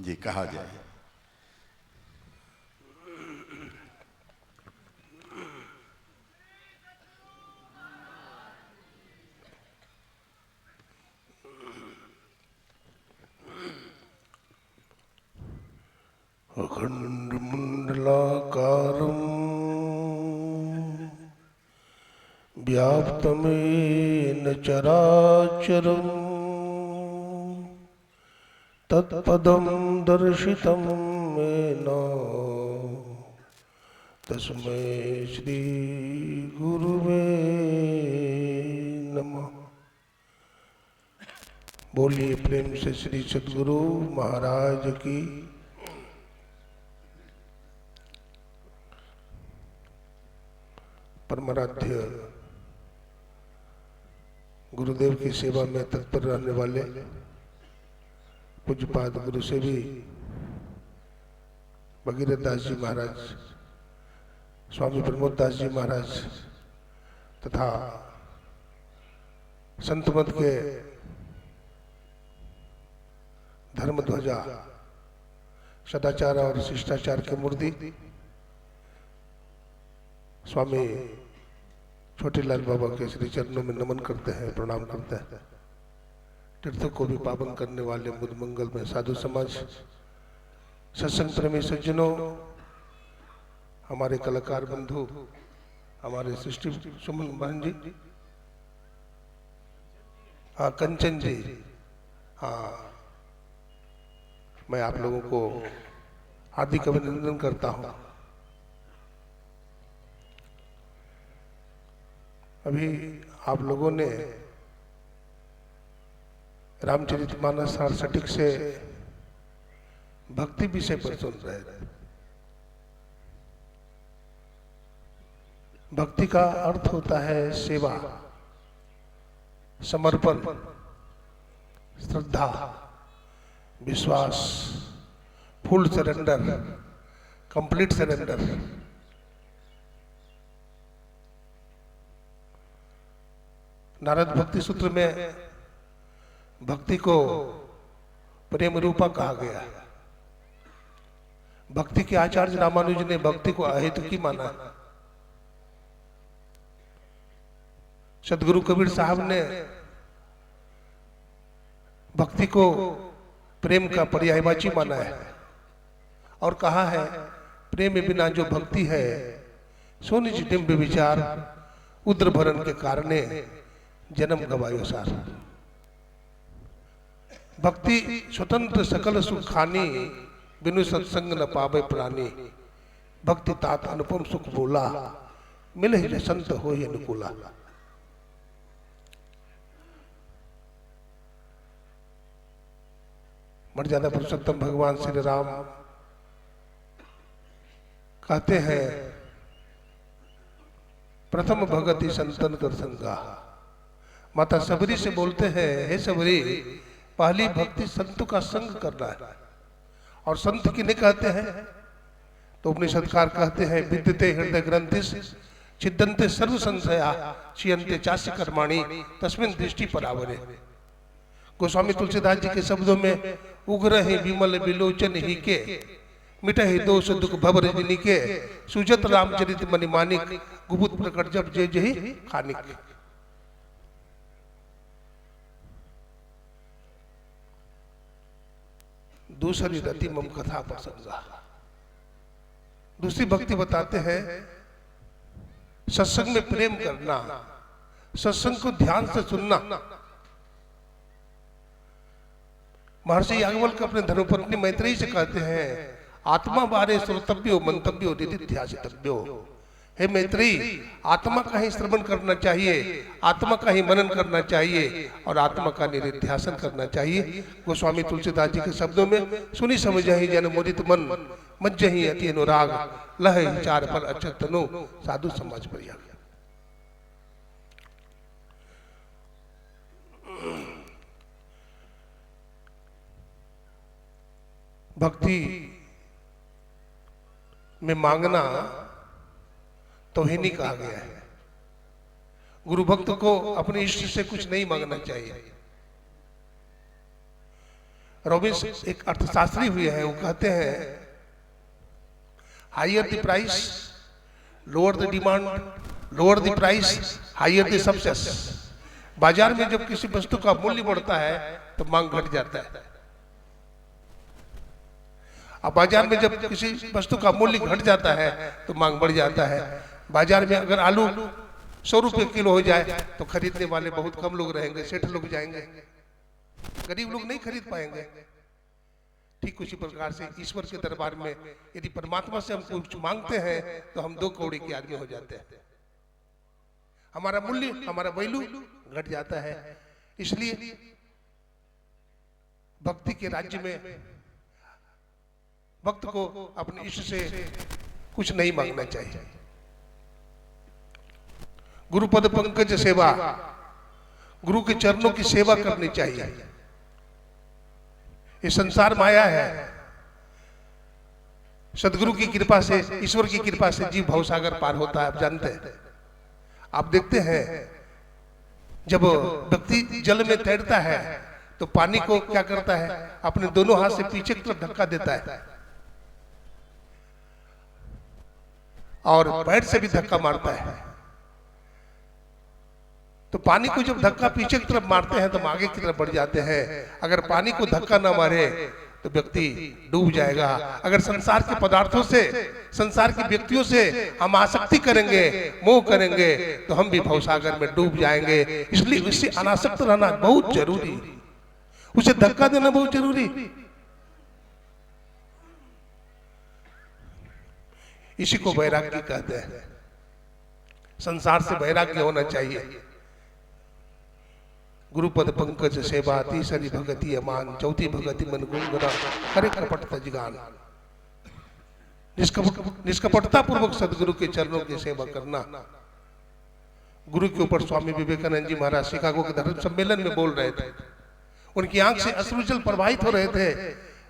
जी कहा जाए। अखंड मंडलाकारं व्याप्तमेन चराचरं तत्पदं दर्शितं येन तस्मै श्री गुरुवे नमः। बोलिए प्रेम से श्री सद्गुरु महाराज की। परमाराध्य गुरुदेव की सेवा में तत्पर रहने वाले पूज्यपाद गुरु से भी भगीरथ दास जी महाराज, स्वामी प्रमोद दास जी महाराज तथा संत मत के धर्म ध्वजा, सदाचार और शिष्टाचार के मूर्ति स्वामी छोटेलाल बाबा के श्री चरणों में नमन करते हैं, प्रणाम करते हैं। तीर्थों को भी पावन करने वाले बुद्ध मंगल में साधु समाज, सत्संग प्रेमी सज्जनों, हमारे कलाकार बंधु, हमारे सृष्टि सुमन बहन जी, हाँ कंचन जी, हाँ मैं आप लोगों को हार्दिक अभिनंदन करता हूँ। अभी आप लोगों ने रामचरितमानस सारसटिक से भक्ति विषय पर सुन रहे थे। भक्ति का अर्थ होता है सेवा, समर्पण, श्रद्धा, विश्वास, full surrender, complete surrender. Narad भक्ति सूत्र में भक्ति को प्रेम रूपा कहा गया। भक्ति के आचार्य रामानुज ने भक्ति को अहेतुकी माना। सदगुरु कबीर साहब ने भक्ति को प्रेम का पर्यायवाची माना है और कहा है, प्रेम बिना जो भक्ति है सो निज डिंब विचार, उद्र भरण के कारणे जन्म गवायो सार। भक्ति स्वतंत्र सकल सुख खानी, बिनु सत्संग न पावे प्राणी। भक्ति तात अनुपम सुख बोला, मिले संत हो ये अनुकूला। मर्यादा पुरुषोत्तम भगवान श्री राम कहते हैं, प्रथम भगति संतन कर संगा। माता सबरी से बोलते हैं, हे सबरी, पहली भक्ति संत का संग करना है। और संत किन्हें कहते हैं तो उपनिषदकार कहते हैं, विद्यते हृदय ग्रंथिस छिदन्ते सर्व संशया क्षीयन्ते चास्य कर्माणि तस्मिन् दृष्टि परावरे। गोस्वामी तुलसीदास जी के शब्दों में, उग्र है विमल विलोचन ही के, मिटहि दोष दुख भव रजनी के, सुजत रामचरित मणि मानिक, गुबुत प्रकट जब जय जय खानिक। दूसरी रति मम कथा प्रसंगा। दूसरी भक्ति बताते हैं, सत्संग में प्रेम करना, सत्संग को ध्यान से सुनना। महर्षि याज्ञवल्क्य अपने धर्मपत्नी मैत्रेयी से कहते हैं, आत्मा बारे श्रोतव्यो मंतव्यो निधिध्यासितव्यो। हे मैत्रेयी, आत्मा का ही श्रवण करना चाहिए, आत्मा का ही मनन करना चाहिए और आत्मा का निधिध्यासन करना चाहिए। गोस्वामी तुलसीदास जी के शब्दों में, सुनी समझहि जन मोदित मन, मज्जहि अति अनुराग, लहहि चार फल अक्षत तनु, साधु समाज परिया। भक्ति में मांगना तौहीनी कहा गया है। गुरु भक्त को अपने इष्ट से कुछ नहीं मांगना चाहिए। रॉबिन्स एक अर्थशास्त्री हुए हैं, वो कहते हैं higher the price lower the demand, lower the price higher the success. बाजार में जब किसी वस्तु का मूल्य बढ़ता है तो मांग घट जाता है, अब बाजार में जब किसी वस्तु का मूल्य घट जाता है तो मांग बढ़ जाता है। बाजार में अगर आलू 100 रुपए किलो हो जाए तो खरीदने वाले बहुत कम लोग रहेंगे, सेठ लोग जाएंगे, गरीब लोग नहीं खरीद पाएंगे। ठीक उसी प्रकार से ईश्वर के दरबार में यदि परमात्मा से हम कुछ मांगते हैं तो हम 2 कौड़ी के आदमी हो जाते हैं, हमारा मूल्य, हमारा वैल्यू घट जाता है। इसलिए भक्ति के राज्य में भक्त को अपने ईश्वर से कुछ नहीं मांगना चाहिए। गुरुपद पंकज सेवा, गुरु के चरणों की सेवा करनी चाहिए। ये संसार माया है, सदगुरु की कृपा से, ईश्वर की कृपा से जीव भवसागर पार होता है। आप जानते हैं, आप देखते हैं जब व्यक्ति जल में तैरता है तो पानी को क्या करता है, अपने दोनों हाथ से पीछे की तरफ धक्का देता है और पैर से भी धक्का मारता है। तो पानी को जब धक्का पीछे की तरफ मारते हैं तो हम आगे की तरफ बढ़ जाते हैं। अगर पानी को धक्का ना मारे तो व्यक्ति डूब जाएगा। अगर संसार के पदार्थों से, संसार के व्यक्तियों से हम आसक्ति करेंगे, मोह करेंगे तो हम भी भवसागर में डूब जाएंगे। इसलिए उससे अनासक्त रहना बहुत जरूरी, उसे धक्का देना बहुत जरूरी। इसी को वैराग्य कहते हैं। संसार से वैराग्य होना चाहिए। गुरुपद पंकज सेवा, तीसरी भगति अमान, चौथी भगति मन गुणगुना, हरे कपट तजगान। निष्कपटता पूर्वक सदगुरु के चरणों की सेवा करना। गुरु के ऊपर स्वामी विवेकानंद जी महाराज शिकागो के धर्म सम्मेलन में बोल रहे थे, उनकी आंख से अश्रुजल प्रवाहित हो रहे थे।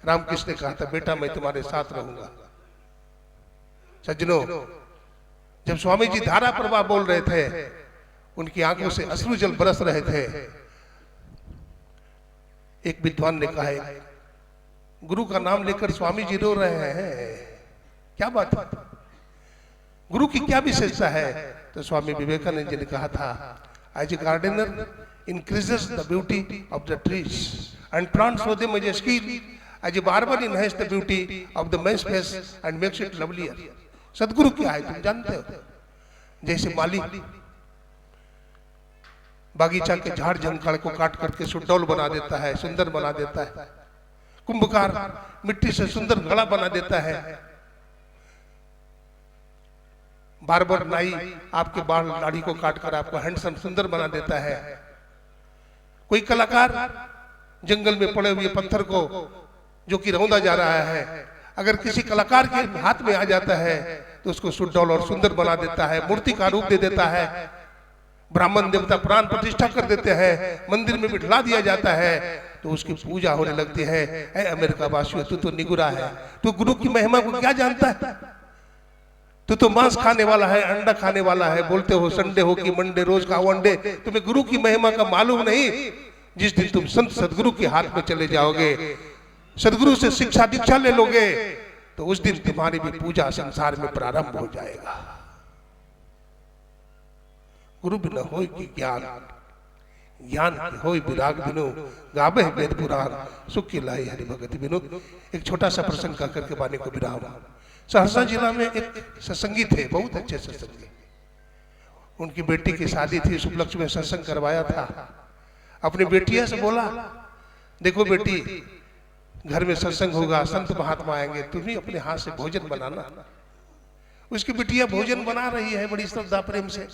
रामकृष्ण ने कहा था, बेटा मैं तुम्हारे साथ रहूंगा। सज्जनों, जब स्वामी जी धारा प्रवाह बोल रहे थे, उनकी आंखों से अश्रुजल बरस रहे थे। एक विद्वान ने कहा है, गुरु का नाम लेकर स्वामी जी रो रहे हैं, क्या बात है, गुरु की क्या विशेषता है? तो स्वामी विवेकानंद जी ने कहा था, as a gardener increases the beauty of the trees and plants show them as a skill, as a barber enhances the beauty of the man's face and makes it lovelier। सदगुरु क्या है तुम जानते हो? जैसे माली बागीचा के झाड़ झंखाड़ को काट करके सुडौल बना देता है, सुंदर बना देता है। कुंभकार मिट्टी से सुंदर घड़ा बना देता है। बार्बर नाई आपके बाल दाढ़ी को काट कर आपको हैंडसम सुंदर बना देता है। कोई कलाकार जंगल में पड़े हुए पत्थर को जो कि रौंदा जा रहा है, अगर किसी कलाकार के हाथ में आ जाता है तो उसको सुडौल और सुंदर बना देता है, मूर्ति का रूप दे देता है। ब्राह्मण देवता प्राण प्रतिष्ठा कर देते हैं, मंदिर में बिठला दिया जाता है तो उसकी पूजा होने लगती है। ऐ अमेरिका वासियों, तू तो निगुरा है, तू गुरु की महिमा को क्या जानता है? तू तो मांस खाने वाला है, अंडा खाने वाला है, बोलते हो संडे हो कि मंडे, रोज खाओ अंडे। तुम्हें गुरु की महिमा का मालूम नहीं। जिस दिन तुम संत सदगुरु के हाथ में चले जाओगे, सदगुरु से शिक्षा दीक्षा ले लोगे, तो उस दिन तुम्हारी भी पूजा संसार में प्रारंभ हो जाएगा। गुरु बिना होय कि ज्ञान, ज्ञान की होय विराग बिनु, गावे वेद पुराण, सुख की लाई हरि भगति बिनु। एक छोटा सा प्रसंग का करके बानी को विराम। सहरसा जिला में एक सत्संगी थे, बहुत अच्छे सत्संगी। उनकी बेटी की शादी थी, इस उपलक्ष्य में सत्संग करवाया था। अपनी बेटिया से बोला, देखो बेटी, घर में सत्संग होगा, संत महात्मा आएंगे, तुम ही अपने हाथ से भोजन बनाना। उसकी बेटिया भोजन बना रही है बड़ी श्रद्धा प्रेम से।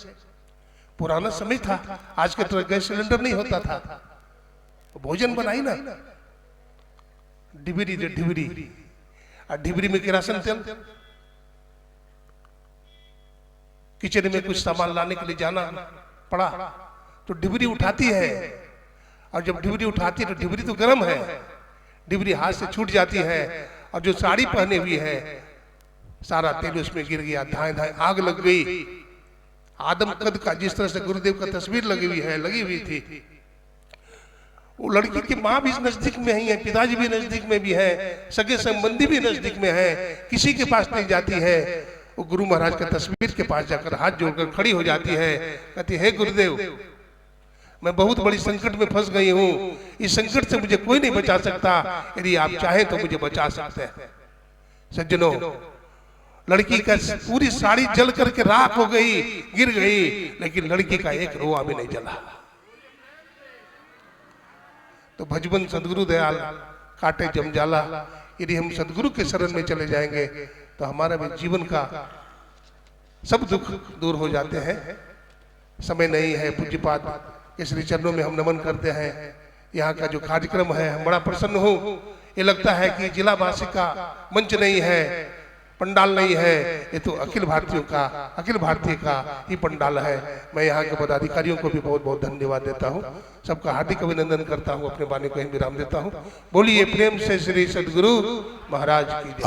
पुराना समय था, आज के तरह गैस सिलेंडर नहीं होता था। भोजन बनाई ना, डिबरी दे डिबरी, और डिबरी में किरासन तेल। किचन में कुछ सामान लाने के लिए जाना पड़ा तो डिबरी उठाती है, और जब डिबरी उठाती है तो डिबरी तो गर्म है, डिबरी हाथ से छूट जाती है, और जो साड़ी पहने हुई है सारा तेल उसमें गिर गया। धाए धाए आग लग गई। आदम कद का, जिस तरह से गुरुदेव का तस्वीर लगी हुई थी, वो लड़की की माँ भी नजदीक में ही है, पिताजी भी नजदीक में भी है, सगे संबंधी भी नजदीक में है, किसी के पास नहीं जाती है। वो गुरु महाराज के तस्वीर के पास जाकर हाथ जोड़कर खड़ी हो जाती है, कहती है, हे गुरुदेव, मैं बहुत बड़ी संकट में फंस गई हूँ, इस संकट से मुझे कोई नहीं बचा सकता, यदि आप चाहें तो मुझे बचा सकते हैं। सज्जनों, लड़की का पूरी साड़ी जल करके राख हो गई, गिर गई, लेकिन लड़की का एक रोआ भी नहीं जला। तो भजबन सदगुरु दयाल काटे जमजाला, यदि हम सदगुरु के शरण में चले जाएंगे तो हमारा भी जीवन का सब दुख दूर हो जाते हैं। समय नहीं है, पूज्यपाद के श्री चरणों में हम नमन करते हैं। यहाँ का जो कार्यक्रम है, हम बड़ा प्रसन्न हूँ। ये लगता है कि जिलावासी का मंच नहीं है, पंडाल नहीं है, ये तो अखिल भारतीयों का, अखिल भारतीय का ही पंडाल है। मैं यहाँ के पदाधिकारियों को भी बहुत बहुत धन्यवाद देता हूँ, सबका हार्दिक अभिनंदन करता हूँ, अपने वाणी को ही विराम देता हूँ। बोलिए प्रेम से श्री सदगुरु महाराज की जय।